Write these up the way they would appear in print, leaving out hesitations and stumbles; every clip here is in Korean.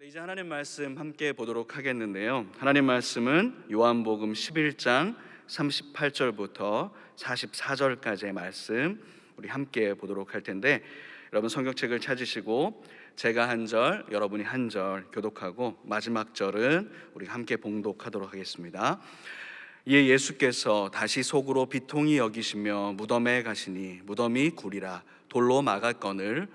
이제 하나님 말씀 함께 보도록 하겠는데요. 하나님 말씀은 요한복음 11장 38절부터 44절까지의 말씀 우리 함께 보도록 할 텐데, 여러분 성경책을 찾으시고 제가 한 절, 여러분이 한 절 교독하고 마지막 절은 우리 함께 봉독하도록 하겠습니다. 이에 예수께서 다시 속으로 비통히 여기시며 무덤에 가시니 무덤이 구리라 돌로 막았거늘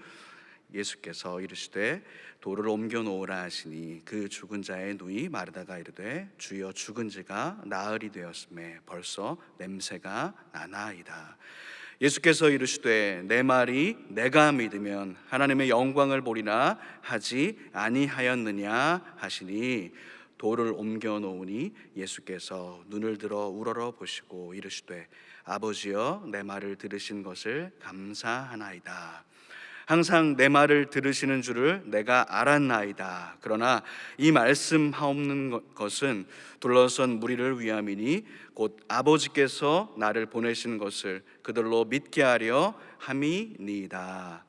예수께서 이르시되 돌을 옮겨 놓으라 하시니 그 죽은 자의 누이 마르다가 이르되 주여 죽은 지가 나흘이 되었음에 벌써 냄새가 나나이다. 예수께서 이르시되 내 말이 내가 믿으면 하나님의 영광을 보리라 하지 아니하였느냐 하시니 돌을 옮겨 놓으니 예수께서 눈을 들어 우러러 보시고 이르시되 아버지여 내 말을 들으신 것을 감사하나이다. 항상 내 말을 들으시는 줄을 내가 알았나이다. 그러나 이 말씀하옵는 것은 둘러선 무리를 위함이니 곧 아버지께서 나를 보내신 것을 그들로 믿게 하려 함이니이다.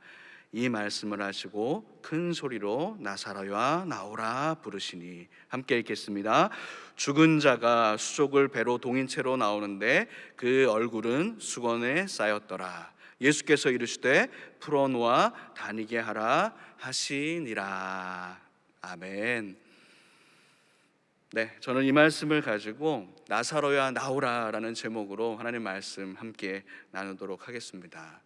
이 말씀을 하시고 큰 소리로 나사로야 나오라 부르시니 함께 읽겠습니다. 죽은 자가 수족을 배로 동인 채로 나오는데 그 얼굴은 수건에 쌓였더라. 예수께서 이르시되 풀어놓아 다니게 하라 하시니라. 아멘. 네, 저는 이 말씀을 가지고 나사로야 나오라라는 제목으로 하나님 말씀 함께 나누도록 하겠습니다.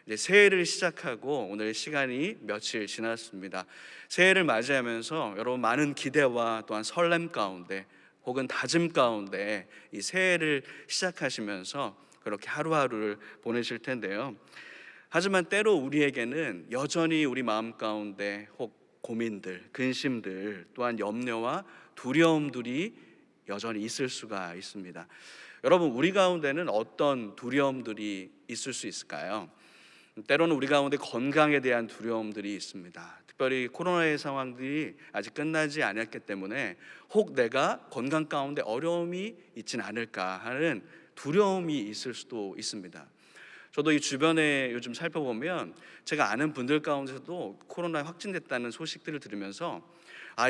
이제 새해를 시작하고 오늘 시간이 며칠 지났습니다. 새해를 맞이하면서 여러분 많은 기대와 또한 설렘 가운데 혹은 다짐 가운데 이 새해를 시작하시면서 그렇게 하루하루를 보내실 텐데요. 하지만 때로 우리에게는 여전히 우리 마음 가운데 혹 고민들, 근심들, 또한 염려와 두려움들이 여전히 있을 수가 있습니다. 여러분, 우리 가운데는 어떤 두려움들이 있을 수 있을까요? 때로는 우리 가운데 건강에 대한 두려움들이 있습니다. 특별히 코로나의 상황들이 아직 끝나지 않았기 때문에 혹 내가 건강 가운데 어려움이 있진 않을까 하는 두려움이 있을 수도 있습니다. 저도 이 주변에 요즘 살펴보면 제가 아는 분들 가운데서도 코로나에 확진됐다는 소식들을 들으면서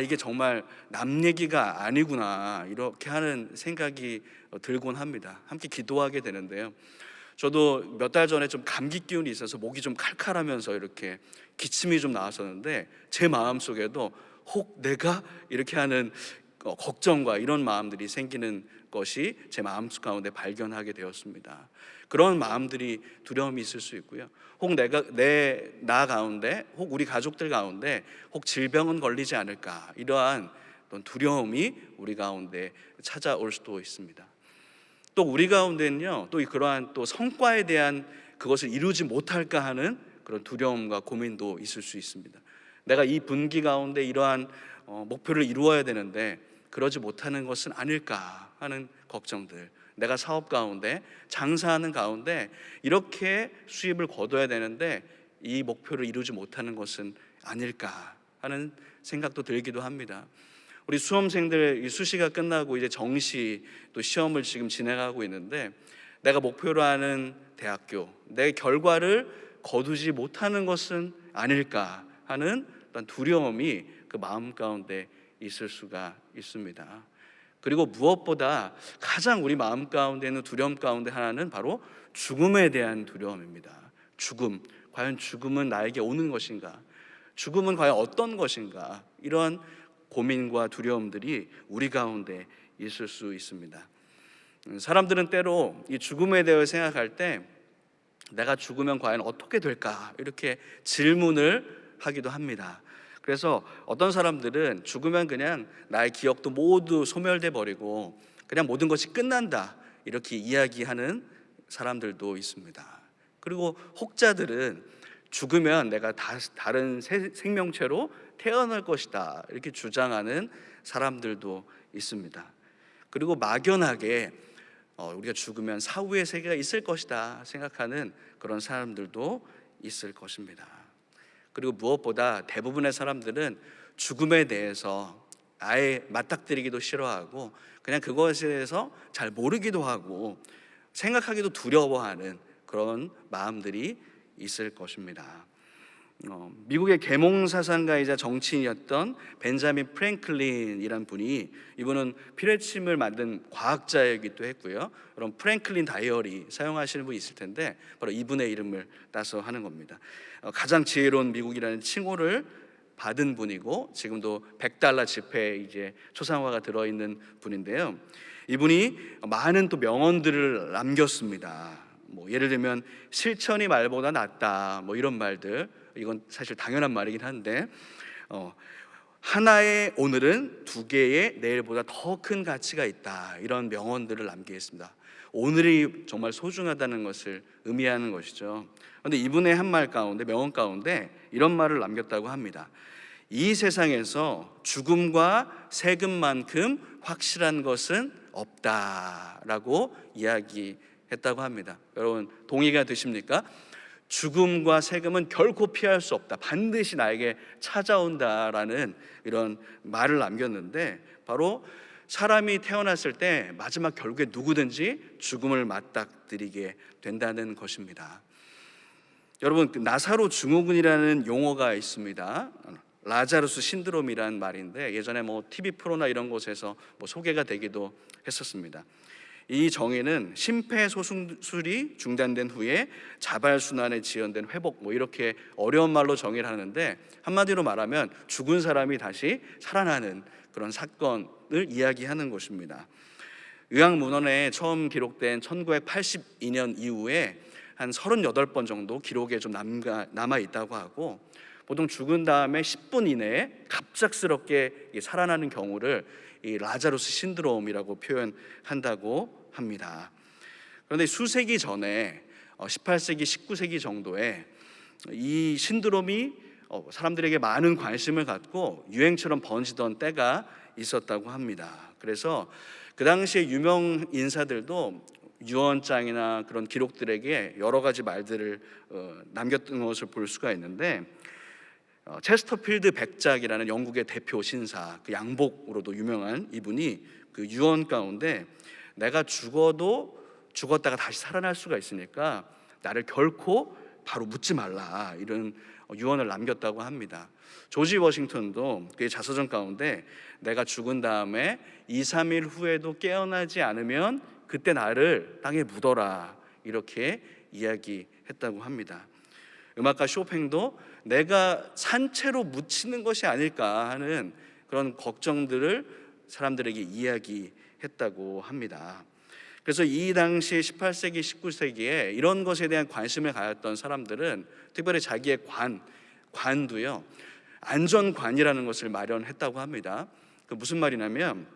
이게 정말 남 얘기가 아니구나 이렇게 하는 생각이 들곤 합니다. 함께 기도하게 되는데요. 저도 몇 달 전에 좀 감기 기운이 있어서 목이 좀 칼칼하면서 이렇게 기침이 좀 나왔었는데 제 마음속에도 혹 내가 이렇게 하는 걱정과 이런 마음들이 생기는 것이 제 마음 가운데 발견하게 되었습니다. 그런 마음들이 두려움이 있을 수 있고요. 혹 나 가운데 혹 우리 가족들 가운데 혹 질병은 걸리지 않을까 이러한 두려움이 우리 가운데 찾아올 수도 있습니다. 또 우리 가운데는요, 또 그러한 또 성과에 대한 그것을 이루지 못할까 하는 그런 두려움과 고민도 있을 수 있습니다. 내가 이 분기 가운데 이러한 목표를 이루어야 되는데 그러지 못하는 것은 아닐까 하는 걱정들, 내가 사업 가운데 장사하는 가운데 이렇게 수입을 거둬야 되는데 이 목표를 이루지 못하는 것은 아닐까 하는 생각도 들기도 합니다. 우리 수험생들 수시가 끝나고 이제 정시 또 시험을 지금 진행하고 있는데 내가 목표로 하는 대학교, 내 결과를 거두지 못하는 것은 아닐까 하는 두려움이 그 마음 가운데 있을 수가 있습니다. 그리고 무엇보다 가장 우리 마음 가운데 있는 두려움 가운데 하나는 바로 죽음에 대한 두려움입니다. 죽음, 과연 죽음은 나에게 오는 것인가? 죽음은 과연 어떤 것인가? 이런 고민과 두려움들이 우리 가운데 있을 수 있습니다. 사람들은 때로 이 죽음에 대해 생각할 때 내가 죽으면 과연 어떻게 될까? 이렇게 질문을 하기도 합니다. 그래서 어떤 사람들은 죽으면 그냥 나의 기억도 모두 소멸돼 버리고 그냥 모든 것이 끝난다 이렇게 이야기하는 사람들도 있습니다. 그리고 혹자들은 죽으면 내가 다른 생명체로 태어날 것이다 이렇게 주장하는 사람들도 있습니다. 그리고 막연하게 우리가 죽으면 사후의 세계가 있을 것이다 생각하는 그런 사람들도 있을 것입니다. 그리고 무엇보다 대부분의 사람들은 죽음에 대해서 아예 맞닥뜨리기도 싫어하고 그냥 그것에 대해서 잘 모르기도 하고 생각하기도 두려워하는 그런 마음들이 있을 것입니다. 미국의 계몽사상가이자 정치인이었던 벤자민 프랭클린이란 분이, 이분은 피레침을 만든 과학자이기도 했고요. 그럼 프랭클린 다이어리 사용하시는 분이 있을 텐데 바로 이분의 이름을 따서 하는 겁니다. 가장 지혜로운 미국이라는 칭호를 받은 분이고 지금도 $100 지폐에 이제 초상화가 들어있는 분인데요. 이분이 많은 또 명언들을 남겼습니다. 예를 들면 실천이 말보다 낫다, 이런 말들, 이건 사실 당연한 말이긴 한데 하나의 오늘은 두 개의 내일보다 더 큰 가치가 있다, 이런 명언들을 남기겠습니다. 오늘이 정말 소중하다는 것을 의미하는 것이죠. 그런데 이분의 한 말 가운데, 명언 가운데 이런 말을 남겼다고 합니다. 이 세상에서 죽음과 세금만큼 확실한 것은 없다라고 이야기했다고 합니다. 여러분 동의가 되십니까? 죽음과 세금은 결코 피할 수 없다, 반드시 나에게 찾아온다라는 이런 말을 남겼는데, 바로 사람이 태어났을 때 마지막 결국에 누구든지 죽음을 맞닥뜨리게 된다는 것입니다. 여러분, 나사로 증후군이라는 용어가 있습니다. 라자루스 신드롬이란 말인데 예전에 TV 프로나 이런 곳에서 소개가 되기도 했었습니다. 이 정의는 심폐소생술이 중단된 후에 자발순환에 지연된 회복, 이렇게 어려운 말로 정의를 하는데, 한마디로 말하면 죽은 사람이 다시 살아나는 그런 사건을 이야기하는 것입니다. 의학문헌에 처음 기록된 1982년 이후에 한 38번 정도 기록에 좀 남아 있다고 하고, 보통 죽은 다음에 10분 이내에 갑작스럽게 살아나는 경우를 이 라자루스 신드롬이라고 표현한다고 합니다. 그런데 수세기 전에 18세기, 19세기 정도에 이 신드롬이 사람들에게 많은 관심을 갖고 유행처럼 번지던 때가 있었다고 합니다. 그래서 그 당시에 유명 인사들도 유언장이나 그런 기록들에게 여러 가지 말들을 남겼던 것을 볼 수가 있는데, 체스터필드 백작이라는 영국의 대표 신사, 그 양복으로도 유명한 이분이 그 유언 가운데 내가 죽었다가 다시 살아날 수가 있으니까 나를 결코 바로 묻지 말라, 이런 유언을 남겼다고 합니다. 조지 워싱턴도 그의 자서전 가운데 내가 죽은 다음에 2-3일 후에도 깨어나지 않으면 그때 나를 땅에 묻어라, 이렇게 이야기했다고 합니다. 음악가 쇼팽도 내가 산채로 묻히는 것이 아닐까 하는 그런 걱정들을 사람들에게 이야기했다고 합니다. 그래서 이 당시 18세기, 19세기에 이런 것에 대한 관심을 가졌던 사람들은 특별히 자기의 관도요, 안전관이라는 것을 마련했다고 합니다. 그 무슨 말이냐면,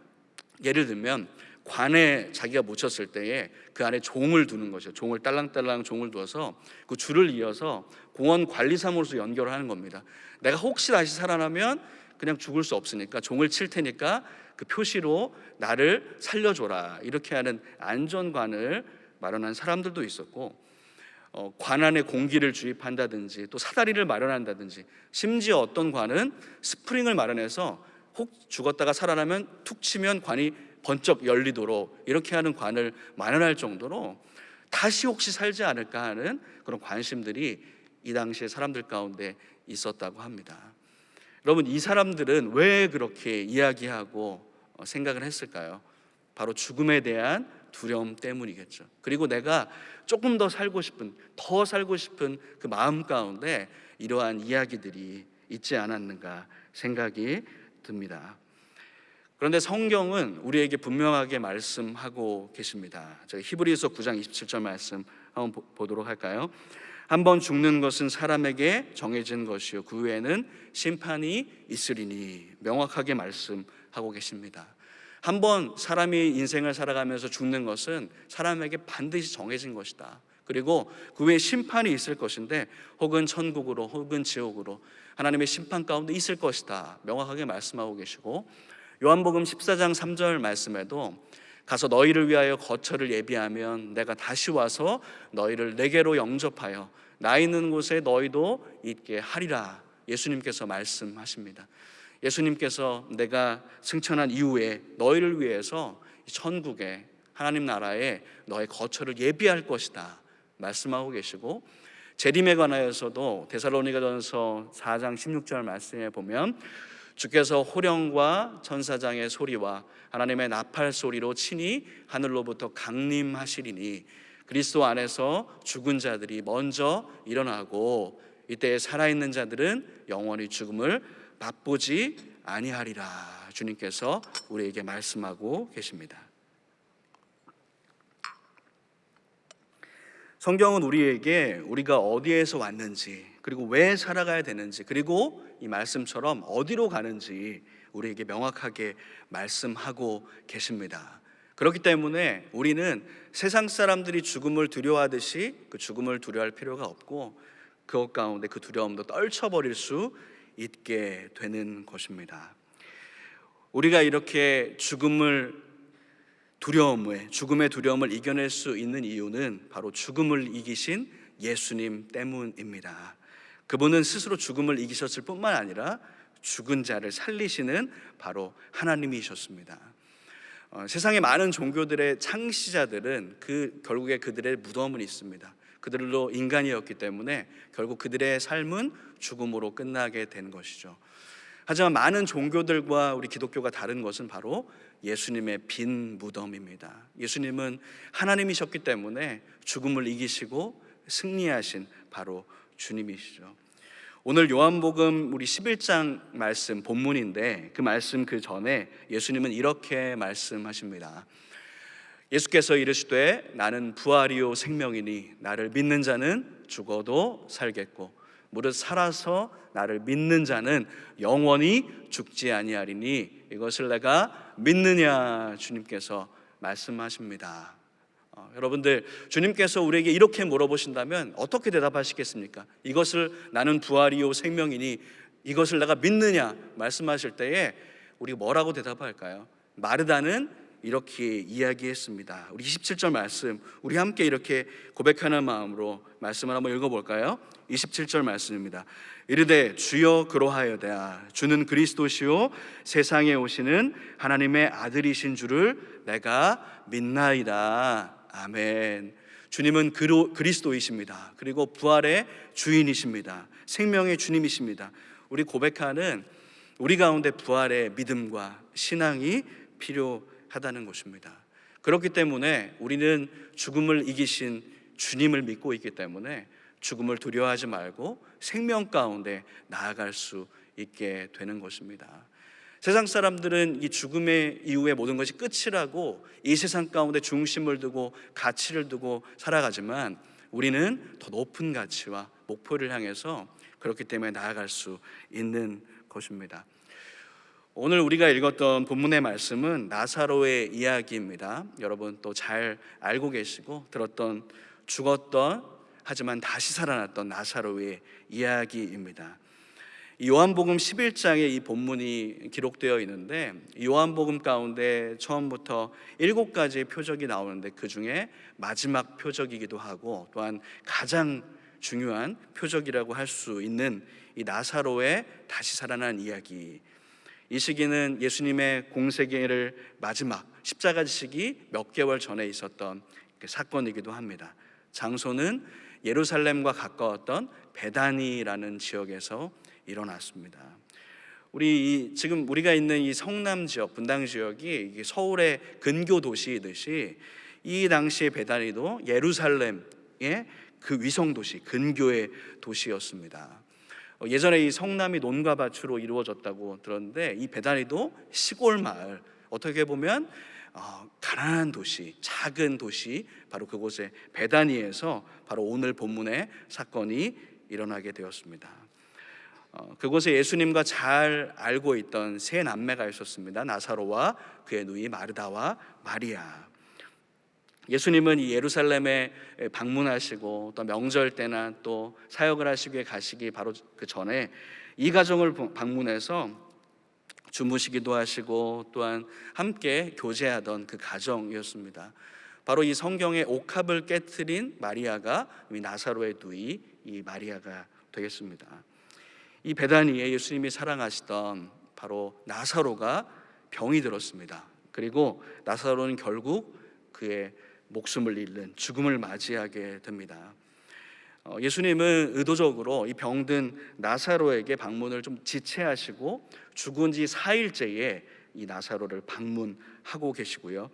예를 들면 관에 자기가 묻혔을 때에 그 안에 종을 두는 것이죠. 종을 딸랑딸랑 종을 두어서 그 줄을 이어서 공원 관리사무소로 연결을 하는 겁니다. 내가 혹시 다시 살아나면 그냥 죽을 수 없으니까 종을 칠 테니까 그 표시로 나를 살려줘라, 이렇게 하는 안전관을 마련한 사람들도 있었고, 관 안에 공기를 주입한다든지 또 사다리를 마련한다든지, 심지어 어떤 관은 스프링을 마련해서 혹 죽었다가 살아나면 툭 치면 관이 번쩍 열리도록 이렇게 하는 관을 마련할 정도로 다시 혹시 살지 않을까 하는 그런 관심들이 이 당시에 사람들 가운데 있었다고 합니다. 여러분, 이 사람들은 왜 그렇게 이야기하고 생각을 했을까요? 바로 죽음에 대한 두려움 때문이겠죠. 그리고 내가 조금 더 살고 싶은 그 마음 가운데 이러한 이야기들이 있지 않았는가 생각이 듭니다. 그런데 성경은 우리에게 분명하게 말씀하고 계십니다. 저희 히브리서 9장 27절 말씀 한번 보도록 할까요? 한번 죽는 것은 사람에게 정해진 것이요 그 후에는 심판이 있으리니, 명확하게 말씀하고 계십니다. 한번 사람이 인생을 살아가면서 죽는 것은 사람에게 반드시 정해진 것이다. 그리고 그 후에 심판이 있을 것인데, 혹은 천국으로 혹은 지옥으로 하나님의 심판 가운데 있을 것이다, 명확하게 말씀하고 계시고, 요한복음 14장 3절 말씀에도 가서 너희를 위하여 거처를 예비하면 내가 다시 와서 너희를 내게로 영접하여 나 있는 곳에 너희도 있게 하리라, 예수님께서 말씀하십니다. 예수님께서 내가 승천한 이후에 너희를 위해서 천국에, 하나님 나라에 너의 거처를 예비할 것이다 말씀하고 계시고, 재림에 관하여서도 데살로니가전서 4장 16절 말씀에 보면 주께서 호령과 천사장의 소리와 하나님의 나팔 소리로 친히 하늘로부터 강림하시리니 그리스도 안에서 죽은 자들이 먼저 일어나고 이때 살아있는 자들은 영원히 죽음을 맛보지 아니하리라. 주님께서 우리에게 말씀하고 계십니다. 성경은 우리에게 우리가 어디에서 왔는지, 그리고 왜 살아가야 되는지, 그리고 이 말씀처럼 어디로 가는지 우리에게 명확하게 말씀하고 계십니다. 그렇기 때문에 우리는 세상 사람들이 죽음을 두려워하듯이 그 죽음을 두려워할 필요가 없고 그것 가운데 그 두려움도 떨쳐버릴 수 있게 되는 것입니다. 우리가 이렇게 죽음의 두려움을 이겨낼 수 있는 이유는 바로 죽음을 이기신 예수님 때문입니다. 그분은 스스로 죽음을 이기셨을 뿐만 아니라 죽은 자를 살리시는 바로 하나님이셨습니다. 세상의 많은 종교들의 창시자들은 결국에 그들의 무덤은 있습니다. 그들도 인간이었기 때문에 결국 그들의 삶은 죽음으로 끝나게 된 것이죠. 하지만 많은 종교들과 우리 기독교가 다른 것은 바로 예수님의 빈 무덤입니다. 예수님은 하나님이셨기 때문에 죽음을 이기시고 승리하신 바로 주님이시죠. 오늘 요한복음 우리 11장 말씀 본문인데 그 말씀 그 전에 예수님은 이렇게 말씀하십니다. 예수께서 이르시되 나는 부활이요 생명이니 나를 믿는 자는 죽어도 살겠고 무릇 살아서 나를 믿는 자는 영원히 죽지 아니하리니 이것을 내가 믿느냐. 주님께서 말씀하십니다. 여러분들, 주님께서 우리에게 이렇게 물어보신다면 어떻게 대답하시겠습니까? 이것을 나는 부활이요 생명이니 이것을 내가 믿느냐 말씀하실 때에 우리가 뭐라고 대답할까요? 마르다는 이렇게 이야기했습니다. 우리 27절 말씀 우리 함께 이렇게 고백하는 마음으로 말씀을 한번 읽어볼까요? 27절 말씀입니다. 이르되 주여 그러하여다 주는 그리스도시요 세상에 오시는 하나님의 아들이신 줄을 내가 믿나이다. 아멘. 주님은 그리스도이십니다. 그리고 부활의 주인이십니다. 생명의 주님이십니다. 우리 고백하는 우리 가운데 부활의 믿음과 신앙이 필요하다는 것입니다. 그렇기 때문에 우리는 죽음을 이기신 주님을 믿고 있기 때문에 죽음을 두려워하지 말고 생명 가운데 나아갈 수 있게 되는 것입니다. 세상 사람들은 이 죽음의 이후에 모든 것이 끝이라고 이 세상 가운데 중심을 두고 가치를 두고 살아가지만 우리는 더 높은 가치와 목표를 향해서 그렇기 때문에 나아갈 수 있는 것입니다. 오늘 우리가 읽었던 본문의 말씀은 나사로의 이야기입니다. 여러분 또 잘 알고 계시고 죽었던 하지만 다시 살아났던 나사로의 이야기입니다. 요한복음 11장에 이 본문이 기록되어 있는데 요한복음 가운데 처음부터 7가지의 표적이 나오는데 그 중에 마지막 표적이기도 하고 또한 가장 중요한 표적이라고 할 수 있는 이 나사로의 다시 살아난 이야기. 이 시기는 예수님의 공생애를 마지막 십자가 지시기 몇 개월 전에 있었던 그 사건이기도 합니다. 장소는 예루살렘과 가까웠던 베다니라는 지역에서 일어났습니다. 지금 우리가 있는 이 성남 지역, 분당 지역이 서울의 근교 도시이듯이 이 당시의 베다니도 예루살렘의 그 위성 도시, 근교의 도시였습니다. 예전에 이 성남이 논과 밭으로 이루어졌다고 들었는데 이 베다니도 시골 마을, 어떻게 보면 가난한 도시, 작은 도시, 바로 그곳에 베다니에서 바로 오늘 본문의 사건이 일어나게 되었습니다. 그곳에 예수님과 잘 알고 있던 세 남매가 있었습니다. 나사로와 그의 누이 마르다와 마리아. 예수님은 이 예루살렘에 방문하시고 또 명절 때나 또 사역을 하시기에 가시기 바로 그 전에 이 가정을 방문해서 주무시기도 하시고 또한 함께 교제하던 그 가정이었습니다. 바로 이 성경의 옥합을 깨트린 마리아가 이 나사로의 누이 이 마리아가 되겠습니다. 이 베다니에 예수님이 사랑하시던 바로 나사로가 병이 들었습니다. 그리고 나사로는 결국 그의 목숨을 잃는 죽음을 맞이하게 됩니다. 예수님은 의도적으로 이 병든 나사로에게 방문을 좀 지체하시고 죽은 지 4일째에 이 나사로를 방문하고 계시고요.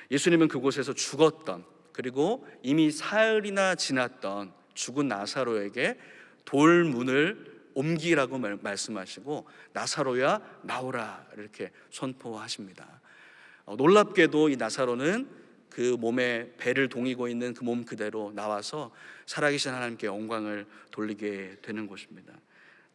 예수님은 그곳에서 죽었던, 그리고 이미 사흘이나 지났던 죽은 나사로에게 돌문을 옮기라고 말씀하시고 나사로야 나오라 이렇게 선포하십니다. 놀랍게도 이 나사로는 그 몸에 배를 동이고 있는 그 몸 그대로 나와서 살아계신 하나님께 영광을 돌리게 되는 것입니다.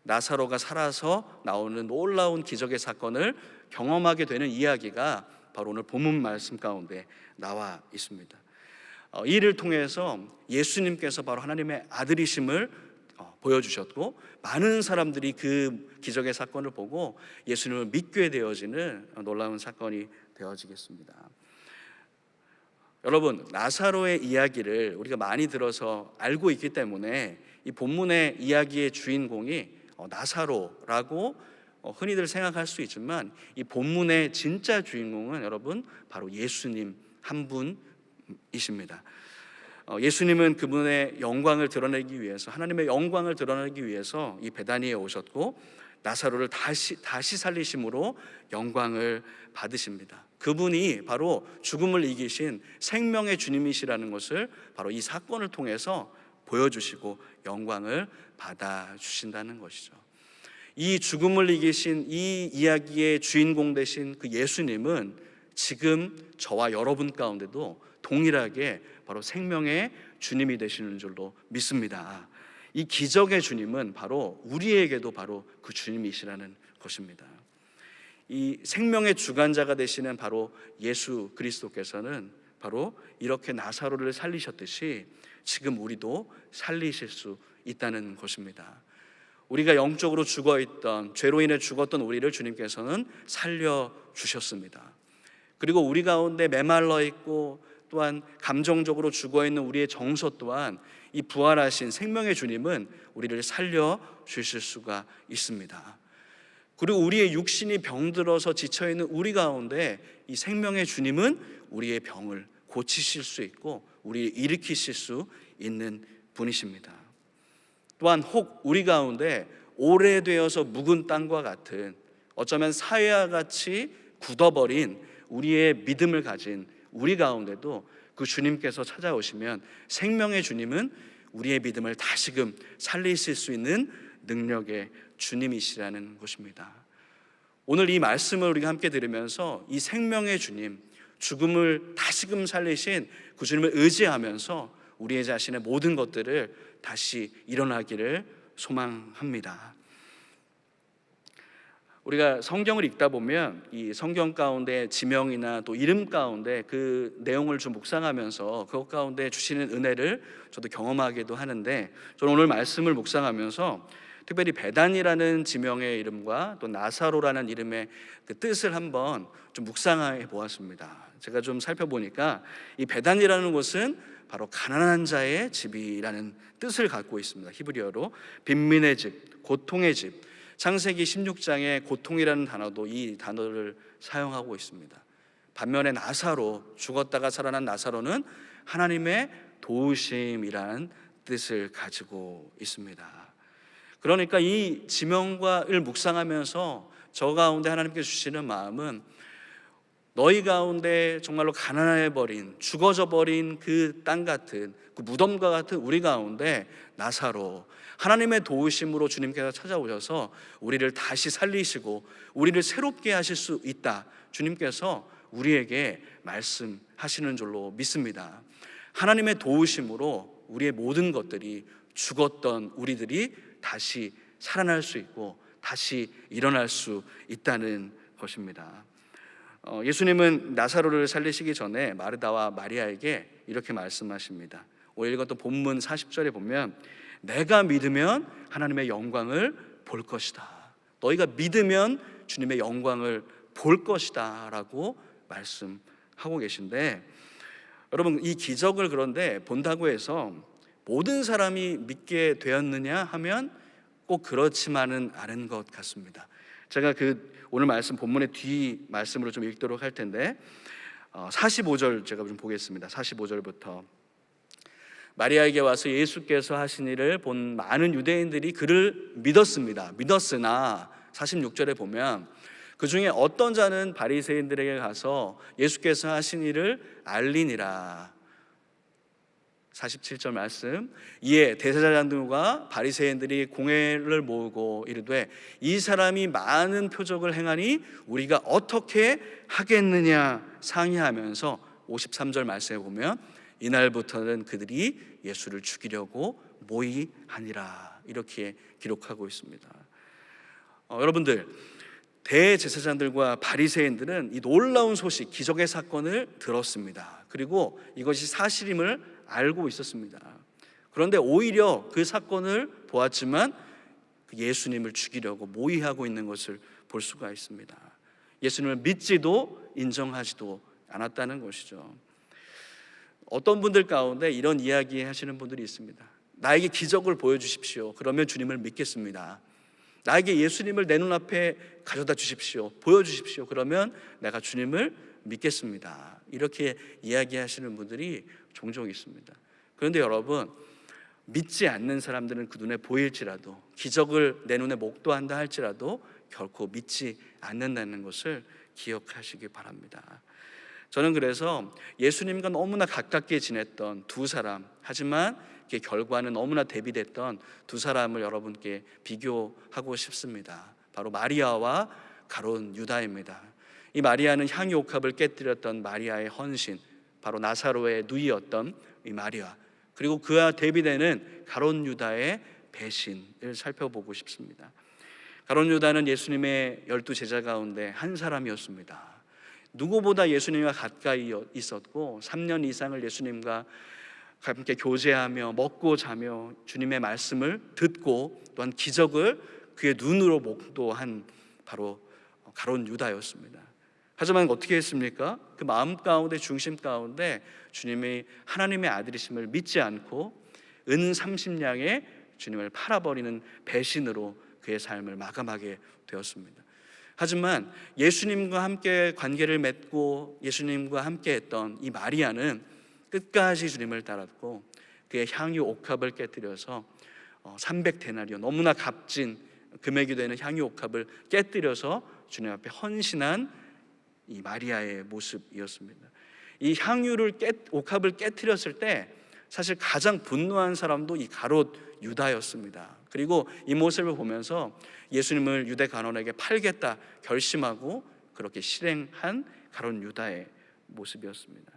나사로가 살아서 나오는 놀라운 기적의 사건을 경험하게 되는 이야기가 바로 오늘 본문 말씀 가운데 나와 있습니다. 이 일을 통해서 예수님께서 바로 하나님의 아들이심을 보여주셨고, 많은 사람들이 그 기적의 사건을 보고 예수님을 믿게 되어지는 놀라운 사건이 되어지겠습니다. 여러분, 나사로의 이야기를 우리가 많이 들어서 알고 있기 때문에 이 본문의 이야기의 주인공이 나사로라고 흔히들 생각할 수 있지만, 이 본문의 진짜 주인공은 여러분 바로 예수님 한 분이십니다. 예수님은 그분의 영광을 드러내기 위해서, 하나님의 영광을 드러내기 위해서 이 베다니에 오셨고 나사로를 다시 살리심으로 영광을 받으십니다. 그분이 바로 죽음을 이기신 생명의 주님이시라는 것을 바로 이 사건을 통해서 보여주시고 영광을 받아주신다는 것이죠. 이 죽음을 이기신 이 이야기의 주인공 되신 그 예수님은 지금 저와 여러분 가운데도 동일하게 바로 생명의 주님이 되시는 줄로 믿습니다. 이 기적의 주님은 바로 우리에게도 바로 그 주님이시라는 것입니다. 이 생명의 주관자가 되시는 바로 예수 그리스도께서는 바로 이렇게 나사로를 살리셨듯이 지금 우리도 살리실 수 있다는 것입니다. 우리가 영적으로 죽어있던, 죄로 인해 죽었던 우리를 주님께서는 살려주셨습니다. 그리고 우리 가운데 메말라 있고 또한 감정적으로 죽어있는 우리의 정서 또한 이 부활하신 생명의 주님은 우리를 살려주실 수가 있습니다. 그리고 우리의 육신이 병들어서 지쳐있는 우리 가운데 이 생명의 주님은 우리의 병을 고치실 수 있고 우리를 일으키실 수 있는 분이십니다. 또한 혹 우리 가운데 오래되어서 묵은 땅과 같은, 어쩌면 사회와 같이 굳어버린 우리의 믿음을 가진 우리 가운데도 그 주님께서 찾아오시면 생명의 주님은 우리의 믿음을 다시금 살리실 수 있는 능력의 주님이시라는 것입니다. 오늘 이 말씀을 우리가 함께 들으면서 이 생명의 주님, 죽음을 다시금 살리신 그 주님을 의지하면서 우리의 자신의 모든 것들을 다시 일어나기를 소망합니다. 우리가 성경을 읽다 보면 이 성경 가운데 지명이나 또 이름 가운데 그 내용을 좀 묵상하면서 그것 가운데 주시는 은혜를 저도 경험하기도 하는데, 저는 오늘 말씀을 묵상하면서 특별히 베단이라는 지명의 이름과 또 나사로라는 이름의 그 뜻을 한번 좀 묵상해 보았습니다. 제가 좀 살펴보니까 이 베단이라는 곳은 바로 가난한 자의 집이라는 뜻을 갖고 있습니다. 히브리어로 빈민의 집, 고통의 집. 창세기 16장에 고통이라는 단어도 이 단어를 사용하고 있습니다. 반면에 나사로, 죽었다가 살아난 나사로는 하나님의 도우심이라는 뜻을 가지고 있습니다. 그러니까 이 지명과를 묵상하면서 저 가운데 하나님께 주시는 마음은, 너희 가운데 정말로 가난해버린, 죽어져 버린 그 땅 같은, 그 무덤과 같은 우리 가운데 나사로, 하나님의 도우심으로 주님께서 찾아오셔서 우리를 다시 살리시고 우리를 새롭게 하실 수 있다, 주님께서 우리에게 말씀하시는 줄로 믿습니다. 하나님의 도우심으로 우리의 모든 것들이, 죽었던 우리들이 다시 살아날 수 있고 다시 일어날 수 있다는 것입니다. 예수님은 나사로를 살리시기 전에 마르다와 마리아에게 이렇게 말씀하십니다. 오늘 읽었던 본문 40절에 보면, 내가 믿으면 하나님의 영광을 볼 것이다. 너희가 믿으면 주님의 영광을 볼 것이다 라고 말씀하고 계신데, 여러분 이 기적을 그런데 본다고 해서 모든 사람이 믿게 되었느냐 하면 꼭 그렇지만은 않은 것 같습니다. 제가 오늘 말씀 본문의 뒤 말씀으로 좀 읽도록 할 텐데 45절 제가 좀 보겠습니다. 45절부터 마리아에게 와서 예수께서 하신 일을 본 많은 유대인들이 그를 믿었습니다. 믿었으나 46절에 보면 그 중에 어떤 자는 바리새인들에게 가서 예수께서 하신 일을 알리니라. 47절 말씀, 이에 대제사장들과 바리새인들이 공회를 모으고 이르되 이 사람이 많은 표적을 행하니 우리가 어떻게 하겠느냐 상의하면서 53절 말씀에 보면 이날부터는 그들이 예수를 죽이려고 모의하니라 이렇게 기록하고 있습니다. 여러분들, 대제사장들과 바리새인들은 이 놀라운 소식, 기적의 사건을 들었습니다. 그리고 이것이 사실임을 알고 있었습니다. 그런데 오히려 그 사건을 보았지만 예수님을 죽이려고 모의하고 있는 것을 볼 수가 있습니다. 예수님을 믿지도 인정하지도 않았다는 것이죠. 어떤 분들 가운데 이런 이야기 하시는 분들이 있습니다. 나에게 기적을 보여주십시오. 그러면 주님을 믿겠습니다. 나에게 예수님을 내 눈앞에 가져다 주십시오. 보여주십시오. 그러면 내가 주님을 믿겠습니다. 이렇게 이야기하시는 분들이 종종 있습니다. 그런데 여러분, 믿지 않는 사람들은 그 눈에 보일지라도, 기적을 내 눈에 목도한다 할지라도 결코 믿지 않는다는 것을 기억하시기 바랍니다. 저는 그래서 예수님과 너무나 가깝게 지냈던 두 사람, 하지만 그 결과는 너무나 대비됐던 두 사람을 여러분께 비교하고 싶습니다. 바로 마리아와 가룟 유다입니다. 이 마리아는 향유 옥합을 깨뜨렸던 마리아의 헌신, 바로 나사로의 누이였던 이 마리아, 그리고 그와 대비되는 가룟 유다의 배신을 살펴보고 싶습니다. 가룟 유다는 예수님의 12제자 가운데 한 사람이었습니다. 누구보다 예수님과 가까이 있었고 3년 이상을 예수님과 함께 교제하며 먹고 자며 주님의 말씀을 듣고 또한 기적을 그의 눈으로 목도한 바로 가룟 유다였습니다. 하지만 어떻게 했습니까? 그 마음 가운데, 중심 가운데 주님이 하나님의 아들이심을 믿지 않고 은 30냥에 주님을 팔아버리는 배신으로 그의 삶을 마감하게 되었습니다. 하지만 예수님과 함께 관계를 맺고 예수님과 함께 했던 이 마리아는 끝까지 주님을 따랐고 그의 향유 옥합을 깨뜨려서 300데나리온, 너무나 값진 금액이 되는 향유 옥합을 깨뜨려서 주님 앞에 헌신한 이 마리아의 모습이었습니다. 이 옥합을 깨뜨렸을 때 사실 가장 분노한 사람도 이 가롯 유다였습니다. 그리고 이 모습을 보면서 예수님을 유대 간원에게 팔겠다 결심하고 그렇게 실행한 가롯 유다의 모습이었습니다.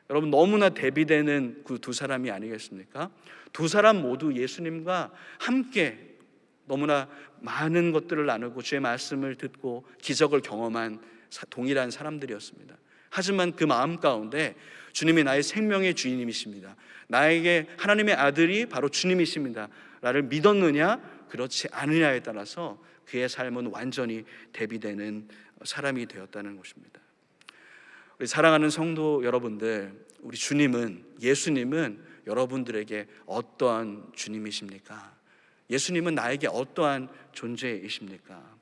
여러분, 너무나 대비되는 그 두 사람이 아니겠습니까? 두 사람 모두 예수님과 함께 너무나 많은 것들을 나누고 주의 말씀을 듣고 기적을 경험한 동일한 사람들이었습니다. 하지만 그 마음 가운데 주님이 나의 생명의 주인님이십니다, 나에게 하나님의 아들이 바로 주님이십니다 라를 믿었느냐 그렇지 않느냐에 따라서 그의 삶은 완전히 대비되는 사람이 되었다는 것입니다. 우리 사랑하는 성도 여러분들, 우리 예수님은 여러분들에게 어떠한 주님이십니까? 예수님은 나에게 어떠한 존재이십니까?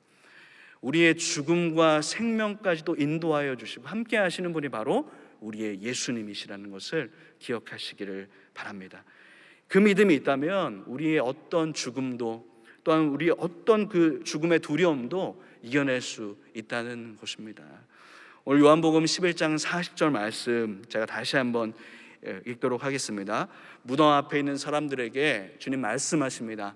우리의 죽음과 생명까지도 인도하여 주시고 함께 하시는 분이 바로 우리의 예수님이시라는 것을 기억하시기를 바랍니다. 그 믿음이 있다면 우리의 어떤 죽음도, 또한 우리의 어떤 그 죽음의 두려움도 이겨낼 수 있다는 것입니다. 오늘 요한복음 11장 40절 말씀 제가 다시 한번 읽도록 하겠습니다. 무덤 앞에 있는 사람들에게 주님 말씀하십니다.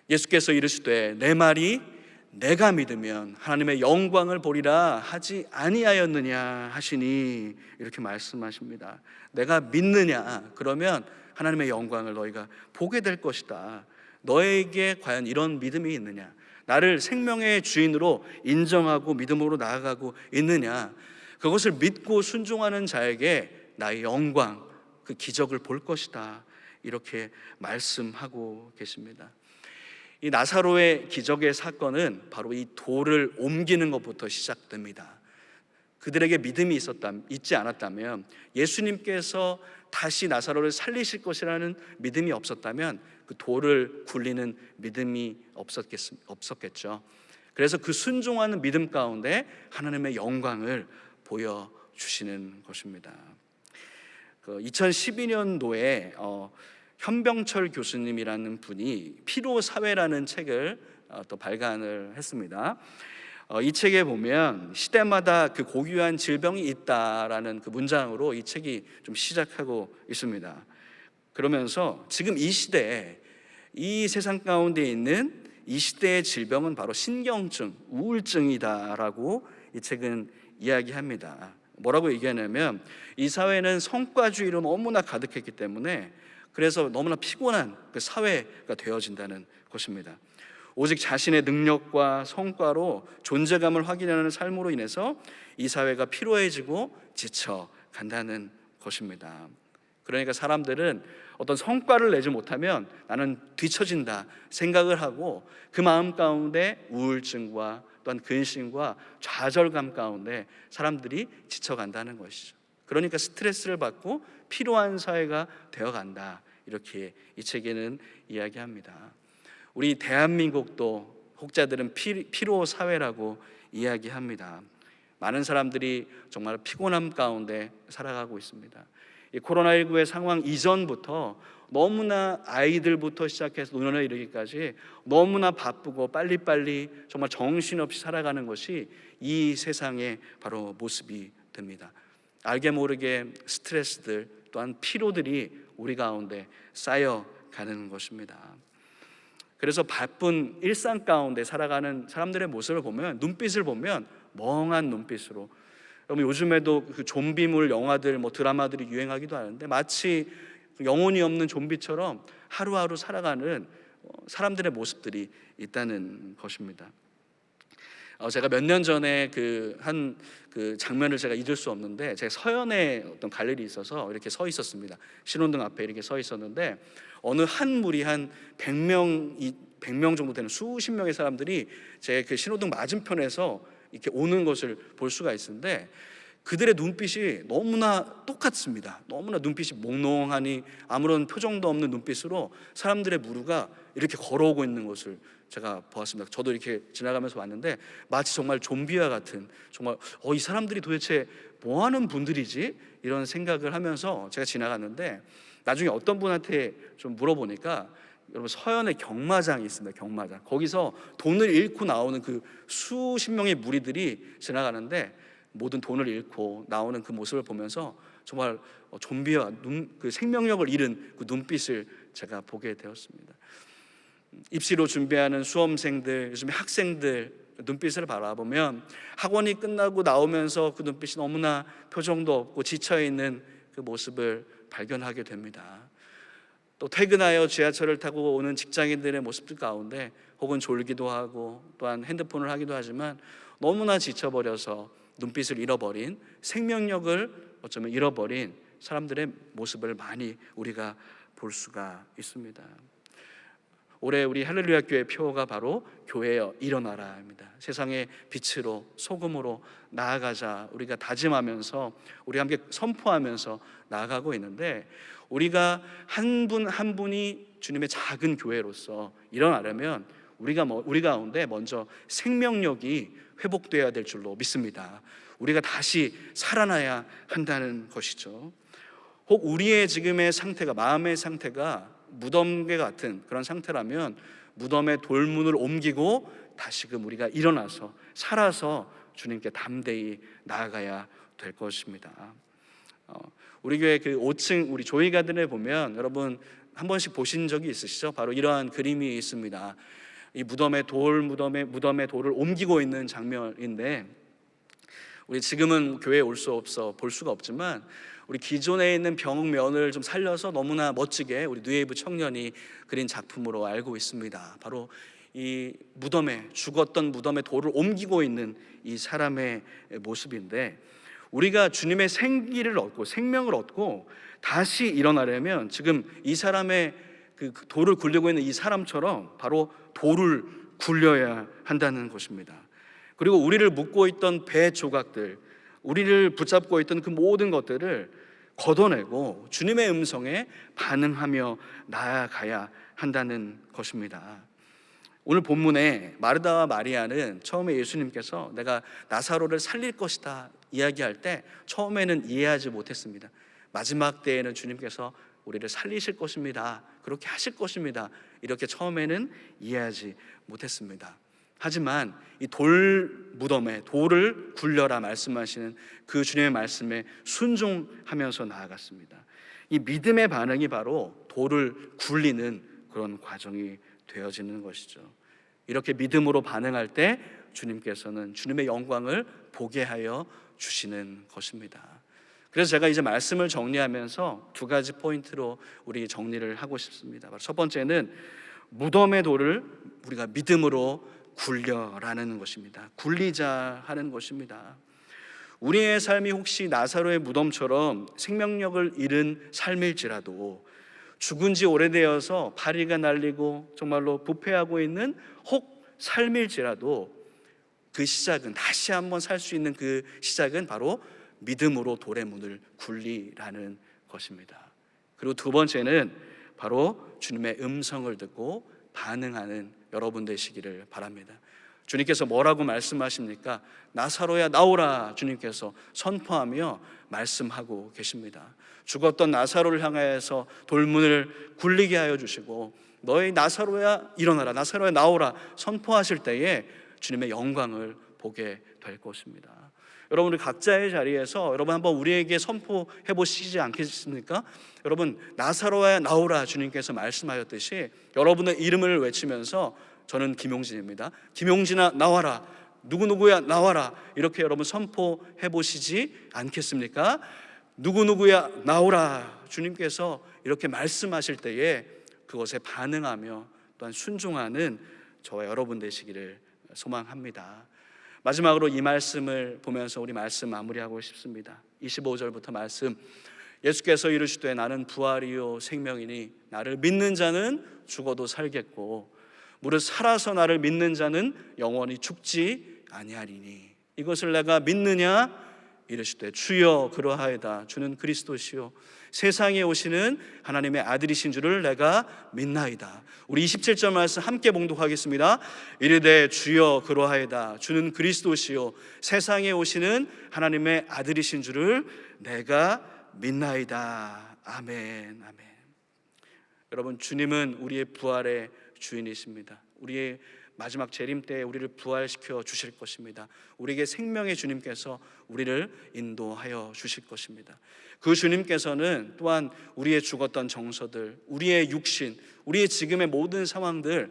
예수께서 이르시되 내 말이 내가 믿으면 하나님의 영광을 보리라 하지 아니하였느냐 하시니, 이렇게 말씀하십니다. 내가 믿느냐, 그러면 하나님의 영광을 너희가 보게 될 것이다. 너에게 과연 이런 믿음이 있느냐, 나를 생명의 주인으로 인정하고 믿음으로 나아가고 있느냐, 그것을 믿고 순종하는 자에게 나의 영광, 그 기적을 볼 것이다. 이렇게 말씀하고 계십니다. 이 나사로의 기적의 사건은 바로 이 돌을 옮기는 것부터 시작됩니다. 그들에게 믿음이 있지 않았다면, 예수님께서 다시 나사로를 살리실 것이라는 믿음이 없었다면 그 돌을 굴리는 믿음이 없었겠죠. 그래서 그 순종하는 믿음 가운데 하나님의 영광을 보여주시는 것입니다. 2012년도에 현병철 교수님이라는 분이 피로 사회라는 책을 또 발간을 했습니다. 이 책에 보면 시대마다 그 고유한 질병이 있다라는 그 문장으로 이 책이 좀 시작하고 있습니다. 그러면서 지금 이 시대에, 이 세상 가운데 있는 이 시대의 질병은 바로 신경증, 우울증이다라고 이 책은 이야기합니다. 뭐라고 얘기하냐면 이 사회는 성과주의로 너무나 가득했기 때문에 그래서 너무나 피곤한 그 사회가 되어진다는 것입니다. 오직 자신의 능력과 성과로 존재감을 확인하는 삶으로 인해서 이 사회가 피로해지고 지쳐간다는 것입니다. 그러니까 사람들은 어떤 성과를 내지 못하면 나는 뒤처진다 생각을 하고 그 마음 가운데 우울증과 또한 근심과 좌절감 가운데 사람들이 지쳐간다는 것이죠. 그러니까 스트레스를 받고 피로한 사회가 되어간다, 이렇게 이 책에는 이야기합니다. 우리 대한민국도 혹자들은 피로 사회라고 이야기합니다. 많은 사람들이 정말 피곤함 가운데 살아가고 있습니다. 이 코로나19의 상황 이전부터 너무나 아이들부터 시작해서 노년에 이르기까지 너무나 바쁘고 빨리빨리 정말 정신없이 살아가는 것이 이 세상의 바로 모습이 됩니다. 알게 모르게 스트레스들 또한 피로들이 우리 가운데 쌓여가는 것입니다. 그래서 바쁜 일상 가운데 살아가는 사람들의 모습을 보면, 눈빛을 보면 멍한 눈빛으로, 여러분 요즘에도 그 좀비물 영화들, 드라마들이 유행하기도 하는데 마치 영혼이 없는 좀비처럼 하루하루 살아가는 사람들의 모습들이 있다는 것입니다. 제가 몇 년 전에 그 장면을 제가 잊을 수 없는데, 제가 서현에 어떤 갈 일이 있어서 이렇게 서 있었습니다. 신혼등 앞에 이렇게 서 있었는데 어느 한 무리 한 100명 정도 되는 수십 명의 사람들이 제 그 신호등 맞은편에서 이렇게 오는 것을 볼 수가 있었는데 그들의 눈빛이 너무나 똑같습니다. 너무나 눈빛이 몽롱하니 아무런 표정도 없는 눈빛으로 사람들의 무루가 이렇게 걸어오고 있는 것을 제가 보았습니다. 저도 이렇게 지나가면서 왔는데 마치 정말 좀비와 같은, 정말 이 사람들이 도대체 뭐 하는 분들이지? 이런 생각을 하면서 제가 지나갔는데 나중에 어떤 분한테 좀 물어보니까, 여러분 서현에 경마장이 있습니다. 경마장. 거기서 돈을 잃고 나오는 그 수십 명의 무리들이 지나가는데 모든 돈을 잃고 나오는 그 모습을 보면서 정말 좀비와 그 생명력을 잃은 그 눈빛을 제가 보게 되었습니다. 입시로 준비하는 수험생들, 요즘 학생들 눈빛을 바라보면 학원이 끝나고 나오면서 그 눈빛이 너무나 표정도 없고 지쳐있는 그 모습을 발견하게 됩니다. 또 퇴근하여 지하철을 타고 오는 직장인들의 모습들 가운데 혹은 졸기도 하고 또한 핸드폰을 하기도 하지만 너무나 지쳐버려서 눈빛을 잃어버린, 생명력을 어쩌면 잃어버린 사람들의 모습을 많이 우리가 볼 수가 있습니다. 올해 우리 할렐루야 교회 표어가 바로 교회여 일어나라입니다. 세상의 빛으로 소금으로 나아가자, 우리가 다짐하면서 우리 함께 선포하면서 나아가고 있는데, 우리가 한 분 한 분이 주님의 작은 교회로서 일어나려면 우리 가운데 먼저 생명력이 회복되어야 될 줄로 믿습니다. 우리가 다시 살아나야 한다는 것이죠. 혹 우리의 지금의 상태가, 마음의 상태가 무덤과 같은 그런 상태라면 무덤의 돌문을 옮기고 다시금 우리가 일어나서 살아서 주님께 담대히 나아가야 될 것입니다. 우리 교회 그 5층 우리 조이 가든에 보면 여러분 한 번씩 보신 적이 있으시죠? 바로 이러한 그림이 있습니다. 이 무덤의 돌을 옮기고 있는 장면인데, 우리 지금은 교회에 올 수 없어 볼 수가 없지만 우리 기존에 있는 벽면을 좀 살려서 너무나 멋지게 우리 뉴웨이브 청년이 그린 작품으로 알고 있습니다. 바로 이 죽었던 무덤의 돌을 옮기고 있는 이 사람의 모습인데, 우리가 주님의 생기를 얻고 생명을 얻고 다시 일어나려면 지금 이 사람의 그 돌을 굴리고 있는 이 사람처럼 바로 돌을 굴려야 한다는 것입니다. 그리고 우리를 묶고 있던 배 조각들, 우리를 붙잡고 있던 그 모든 것들을 걷어내고 주님의 음성에 반응하며 나아가야 한다는 것입니다. 오늘 본문에 마르다와 마리아는 처음에 예수님께서 내가 나사로를 살릴 것이다 이야기할 때 처음에는 이해하지 못했습니다. 마지막 때에는 주님께서 우리를 살리실 것입니다, 그렇게 하실 것입니다, 이렇게 처음에는 이해하지 못했습니다. 하지만 이 돌 무덤에 돌을 굴려라 말씀하시는 그 주님의 말씀에 순종하면서 나아갔습니다. 이 믿음의 반응이 바로 돌을 굴리는 그런 과정이 되어지는 것이죠. 이렇게 믿음으로 반응할 때 주님께서는 주님의 영광을 보게 하여 주시는 것입니다. 그래서 제가 이제 말씀을 정리하면서 두 가지 포인트로 우리 정리를 하고 싶습니다. 첫 번째는 무덤의 돌을 우리가 믿음으로 굴려라는 것입니다. 굴리자 하는 것입니다. 우리의 삶이 혹시 나사로의 무덤처럼 생명력을 잃은 삶일지라도, 죽은 지 오래되어서 파리가 날리고 정말로 부패하고 있는 혹 삶일지라도, 그 시작은, 다시 한번 살 수 있는 그 시작은 바로 믿음으로 돌의 문을 굴리라는 것입니다. 그리고 두 번째는 바로 주님의 음성을 듣고 반응하는 여러분 되시기를 바랍니다. 주님께서 뭐라고 말씀하십니까? 나사로야 나오라, 주님께서 선포하며 말씀하고 계십니다. 죽었던 나사로를 향하여서 돌문을 굴리게 하여 주시고, 너희 나사로야 일어나라, 나사로야 나오라 선포하실 때에 주님의 영광을 보게 될 것입니다. 여러분, 우리 각자의 자리에서 여러분 한번 우리에게 선포해 보시지 않겠습니까? 여러분, 나사로야 나오라 주님께서 말씀하셨듯이 여러분의 이름을 외치면서, 저는 김용진입니다, 김용진아 나와라, 누구누구야 나와라, 이렇게 여러분 선포해 보시지 않겠습니까? 누구누구야 나오라 주님께서 이렇게 말씀하실 때에 그것에 반응하며 또한 순종하는 저와 여러분 되시기를 소망합니다. 마지막으로 이 말씀을 보면서 우리 말씀 마무리하고 싶습니다. 25절부터 말씀, 예수께서 이르시되 나는 부활이요 생명이니 나를 믿는 자는 죽어도 살겠고 무릇 살아서 나를 믿는 자는 영원히 죽지 아니하리니 이것을 내가 믿느냐? 이르시되 주여 그러하이다. 주는 그리스도시요 세상에 오시는 하나님의 아들이신 줄을 내가 믿나이다. 우리 27절 말씀 함께 봉독하겠습니다. 이르되 주여 그러하이다. 주는 그리스도시요 세상에 오시는 하나님의 아들이신 줄을 내가 믿나이다. 아멘. 아멘. 여러분, 주님은 우리의 부활의 주인이십니다. 우리의 마지막 재림 때에 우리를 부활시켜 주실 것입니다. 우리에게 생명의 주님께서 우리를 인도하여 주실 것입니다. 그 주님께서는 또한 우리의 죽었던 정서들, 우리의 육신, 우리의 지금의 모든 상황들,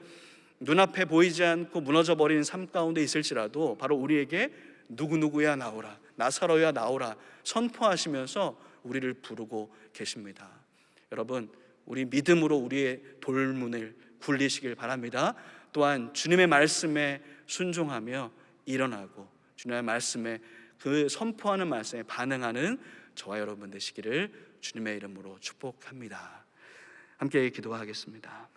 눈앞에 보이지 않고 무너져버린 삶 가운데 있을지라도 바로 우리에게 누구누구야 나오라, 나사로야 나오라 선포하시면서 우리를 부르고 계십니다. 여러분, 우리 믿음으로 우리의 돌문을 굴리시길 바랍니다. 또한 주님의 말씀에 순종하며 일어나고 주님의 말씀에 그 선포하는 말씀에 반응하는 저와 여러분 되시기를 주님의 이름으로 축복합니다. 함께 기도하겠습니다.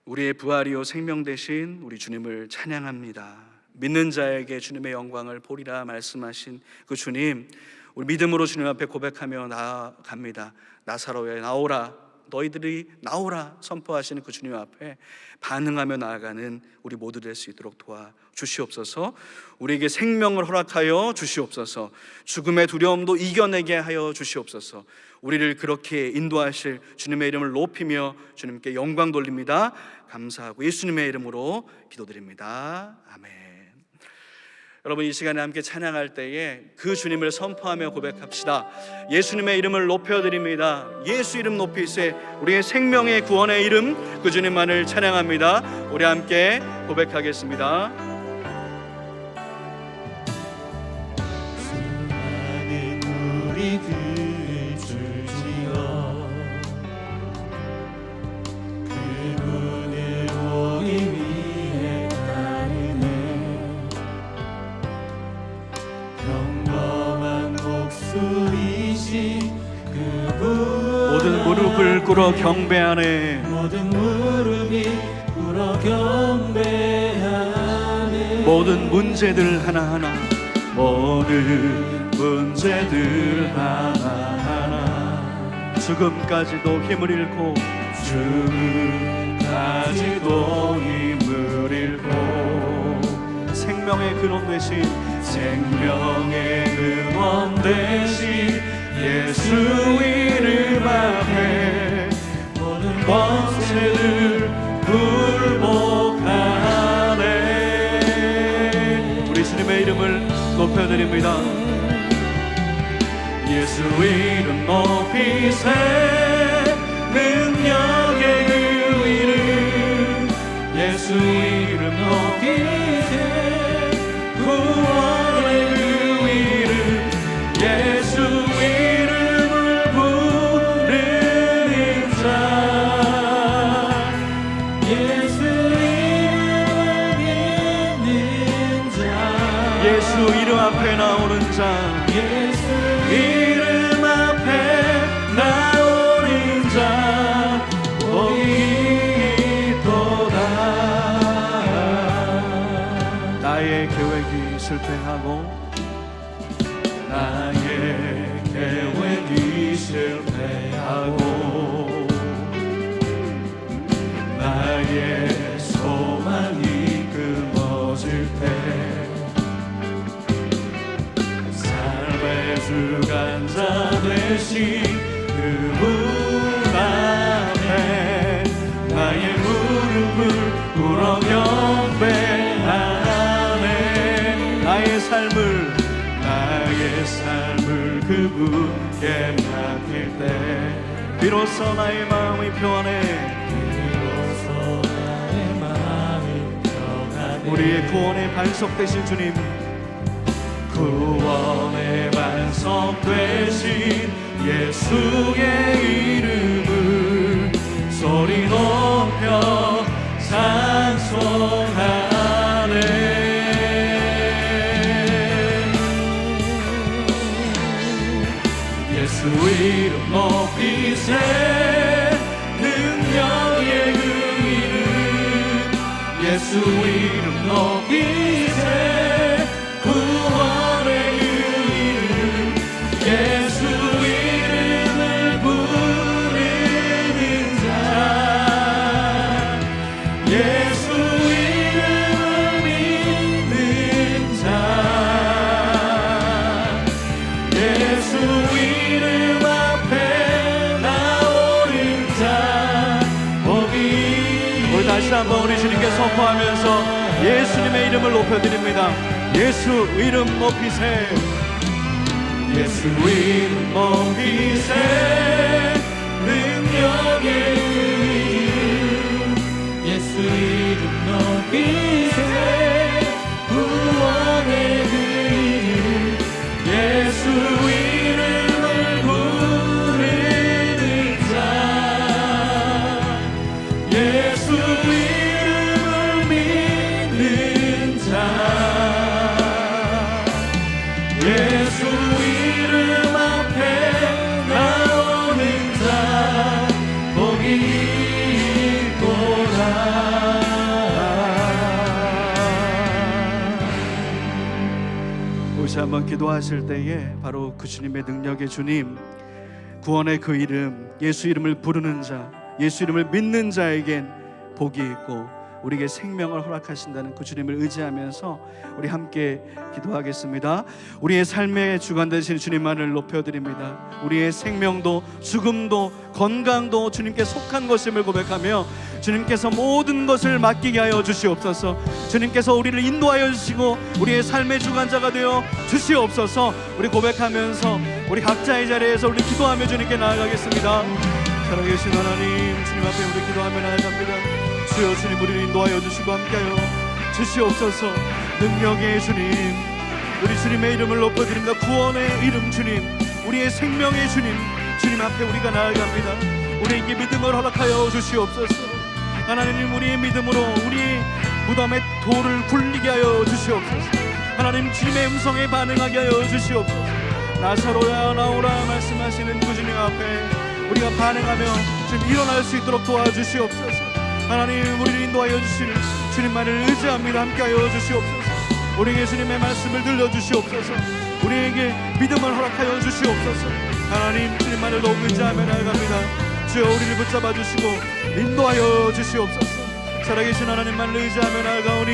우리의 부활이요 생명 되신 우리 주님을 찬양합니다. 믿는 자에게 주님의 영광을 보리라 말씀하신 그 주님, 우리 믿음으로 주님 앞에 고백하며 나아갑니다. 나사로야 나오라, 너희들이 나오라 선포하시는 그 주님 앞에 반응하며 나아가는 우리 모두 될 수 있도록 도와주시옵소서. 우리에게 생명을 허락하여 주시옵소서. 죽음의 두려움도 이겨내게 하여 주시옵소서. 우리를 그렇게 인도하실 주님의 이름을 높이며 주님께 영광 돌립니다. 감사하고 예수님의 이름으로 기도드립니다. 아멘. 여러분, 이 시간에 함께 찬양할 때에 그 주님을 선포하며 고백합시다. 예수님의 이름을 높여드립니다. 예수 이름 높이세. 우리의 생명의 구원의 이름 그 주님만을 찬양합니다. 우리 함께 고백하겠습니다. 수많은 우리 줄지어 그분을 보기 위해 따르네. 평범한 목수이신 그분, 모든 무릎을 꿇어 경배하네. 모든 무릎이 꿇어 경배하네. 모든 문제들 하나하나, 모든 문제들 하나하나 죽음까지도 힘을 잃고 죽음까지도 힘을 잃고 생명의 근원 되신 생명의 근원 되신 예수 이름 앞에 모든 권세를 굴복하네. 우리 주님의 이름을 높여드립니다. 예수 이름 높이세 능력의 그 이름 예수 이름 높이세 구원의 그 이름 예수 이름을 부르는 자 예수 이름을 믿는 자 예수 이름 앞에 나오는 자 예수 이름 앞에 나오는 자 복이 있도다. 나의 계획이 실패하고 나의 계획이 실패하고 나의 소망이 끊어질 때 주관자 되신 그분 앞에 나의 무릎을 꿇어 경배하네. 나의 삶을 그분께 맡길 때 비로소 나의 마음이 평안해. 우리의 구원의 반석 되신 주님 구원의 반석 되신 예수의 이름을 소리 높여 찬송하네. 예수 이름 높이세 능력의 그 이름 예수 이름 높이세 구원의 그 이름 예수 이름을 부르는 자 예수 이름을 믿는 자 예수 이름 앞에 나오는 자 복이. 우리 다시 한번 우리 주님께 선포하면서 예수님의 이름을 높여드립니다. 예수 이름 높이세 예수 이름 높이세 능력의 이름 예수 이름 높이세 구원의 그 이름 예수 이름을 부르는 자 예수 이름을 믿는 자 예수 이름 앞에 나오는 자 복이 있도다. 혹시 한번 기도하실 때에 바로 그 주님의 능력의 주님 구원의 그 이름 예수 이름을 부르는 자 예수 이름을 믿는 자에겐 복이 있고 우리에게 생명을 허락하신다는 그 주님을 의지하면서 우리 함께 기도하겠습니다. 우리의 삶의 주관 되신 주님만을 높여드립니다. 우리의 생명도 죽음도 건강도 주님께 속한 것임을 고백하며 주님께서 모든 것을 맡기게 하여 주시옵소서. 주님께서 우리를 인도하여 주시고 우리의 삶의 주관자가 되어 주시옵소서. 우리 고백하면서 우리 각자의 자리에서 우리 기도하며 주님께 나아가겠습니다. 살아계신 하나님 주님 앞에 우리 기도하며 나아갑니다. 주여 주님 우리를 인도하여 주시고 함께하여 주시옵소서. 능력의 주님 우리 주님의 이름을 높여드립니다. 구원의 이름 주님 우리의 생명의 주님 주님 앞에 우리가 나아갑니다. 우리에게 믿음을 허락하여 주시옵소서. 하나님 우리의 믿음으로 우리 무덤의 돌을 굴리게 하여 주시옵소서. 하나님 주님의 음성에 반응하게 하여 주시옵소서. 나사로야 나오라 말씀하시는 그 주님 앞에 우리가 반응하며 지금 일어날 수 있도록 도와주시옵소서. 하나님 우리를 인도하여 주시는 주님만을 의지합니다. 함께하여 주시옵소서. 우리에게 주님의 말씀을 들려주시옵소서. 우리에게 믿음을 허락하여 주시옵소서. 하나님 주님만을 더욱 의지하며 나아갑니다. 주여 우리를 붙잡아 주시고 인도하여 주시옵소서. 살아계신 하나님만을 의지하며 나아가오니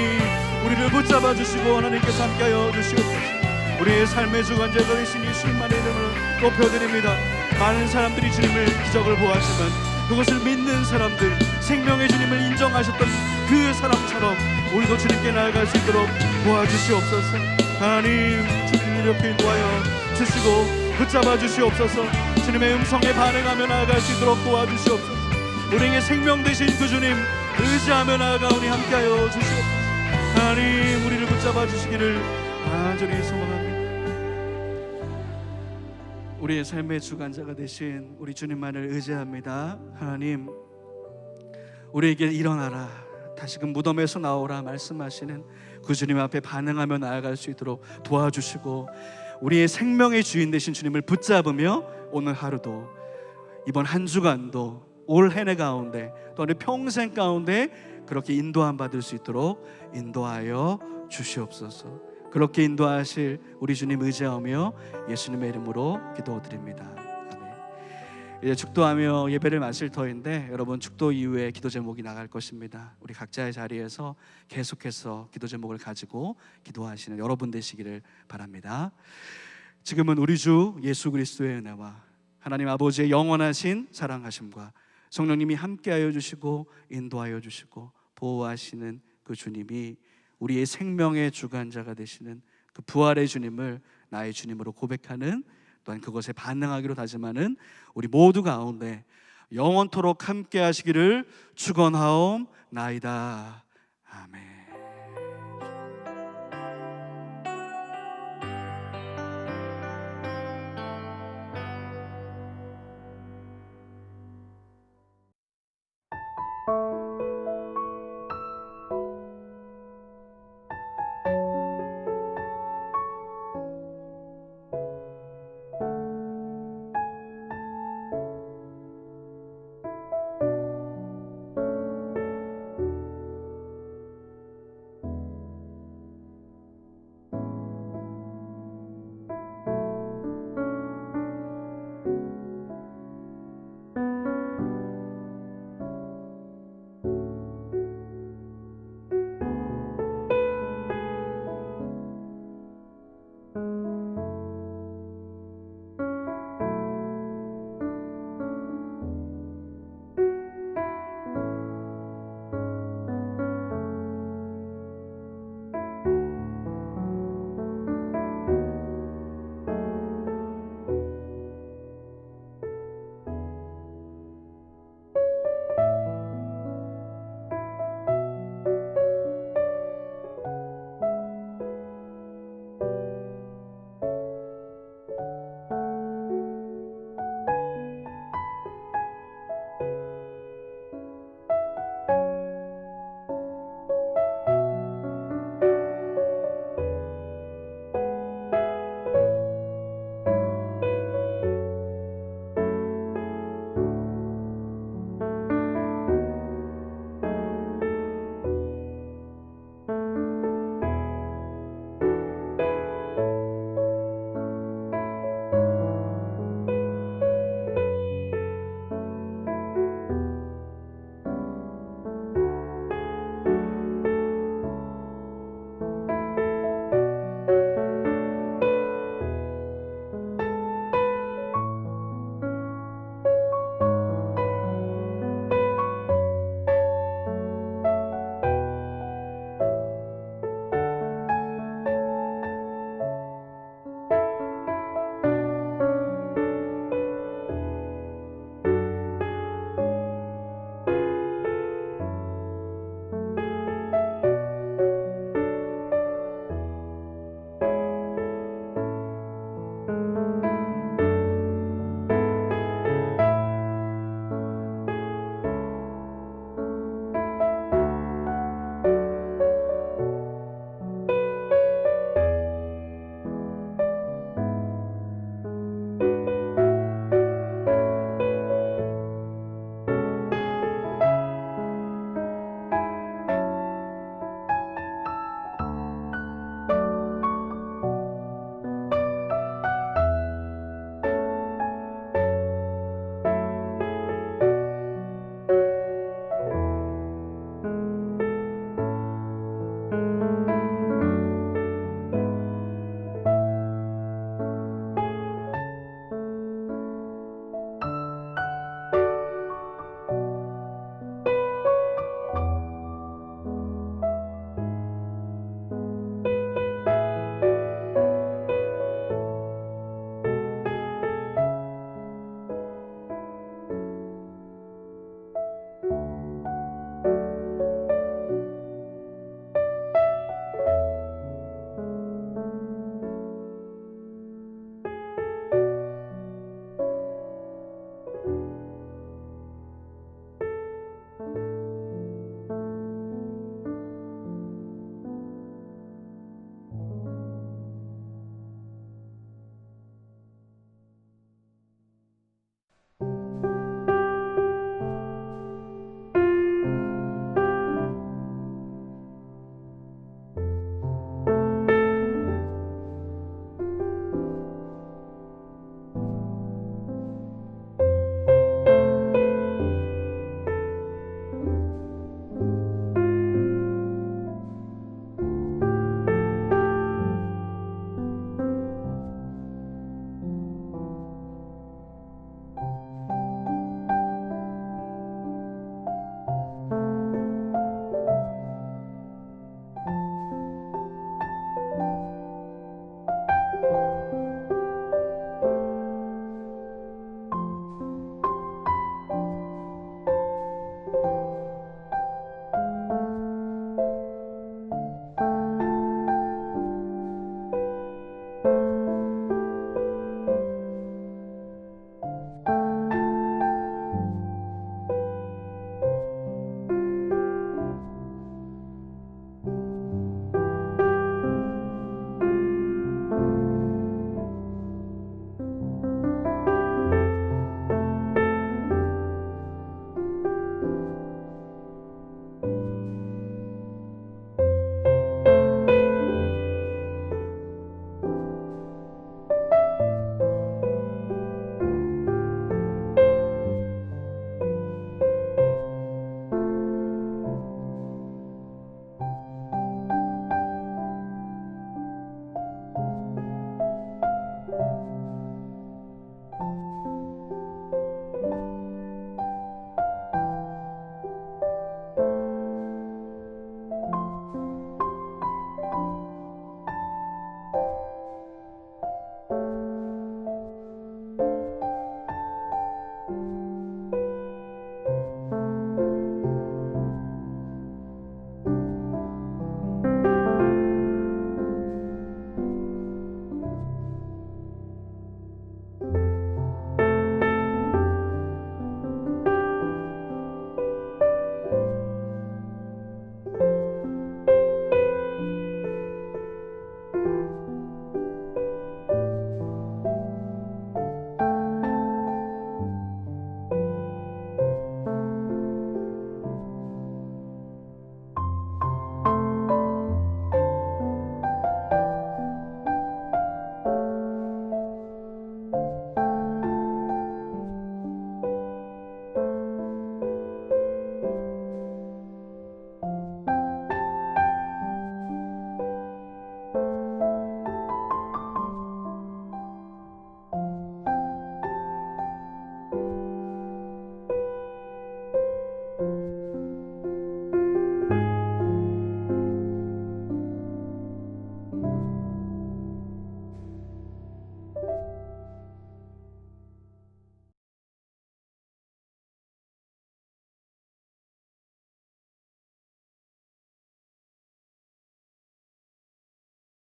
우리를 붙잡아 주시고 하나님께서 함께하여 주시옵소서. 우리의 삶의 주관자가 되신 예수님만의 이름을 높여드립니다. 많은 사람들이 주님을 기적을 보았지만 그것을 믿는 사람들, 생명의 주님을 인정하셨던 그 사람처럼 우리도 주님께 나아갈 수 있도록 도와주시옵소서. 하나님, 주님을 이렇게 인도하여 주시고 붙잡아 주시옵소서. 주님의 음성에 반응하며 나아갈 수 있도록 도와주시옵소서. 우리에게 생명 되신 그 주님 의지하며 나아가오니 함께하여 주시옵소서. 하나님, 우리를 붙잡아 주시기를 간절히 소원합니다. 우리의 삶의 주관자가 되신 우리 주님만을 의지합니다. 하나님, 우리에게 일어나라, 다시금 무덤에서 나오라 말씀하시는 그 주님 앞에 반응하며 나아갈 수 있도록 도와주시고, 우리의 생명의 주인 되신 주님을 붙잡으며 오늘 하루도, 이번 한 주간도, 올 한 해 가운데 또 우리 평생 가운데 그렇게 인도함 받을 수 있도록 인도하여 주시옵소서. 그렇게 인도하실 우리 주님 의지하며 예수님의 이름으로 기도드립니다. 아멘. 이제 축도하며 예배를 마칠 터인데, 여러분 축도 이후에 기도 제목이 나갈 것입니다. 우리 각자의 자리에서 계속해서 기도 제목을 가지고 기도하시는 여러분 되시기를 바랍니다. 지금은 우리 주 예수 그리스도의 은혜와 하나님 아버지의 영원하신 사랑하심과 성령님이 함께하여 주시고 인도하여 주시고 보호하시는 그 주님이 우리의 생명의 주관자가 되시는 그 부활의 주님을 나의 주님으로 고백하는, 또한 그것에 반응하기로 다짐하는 우리 모두 가운데 영원토록 함께 하시기를 축원하옵나이다. 아멘. 주옵소서.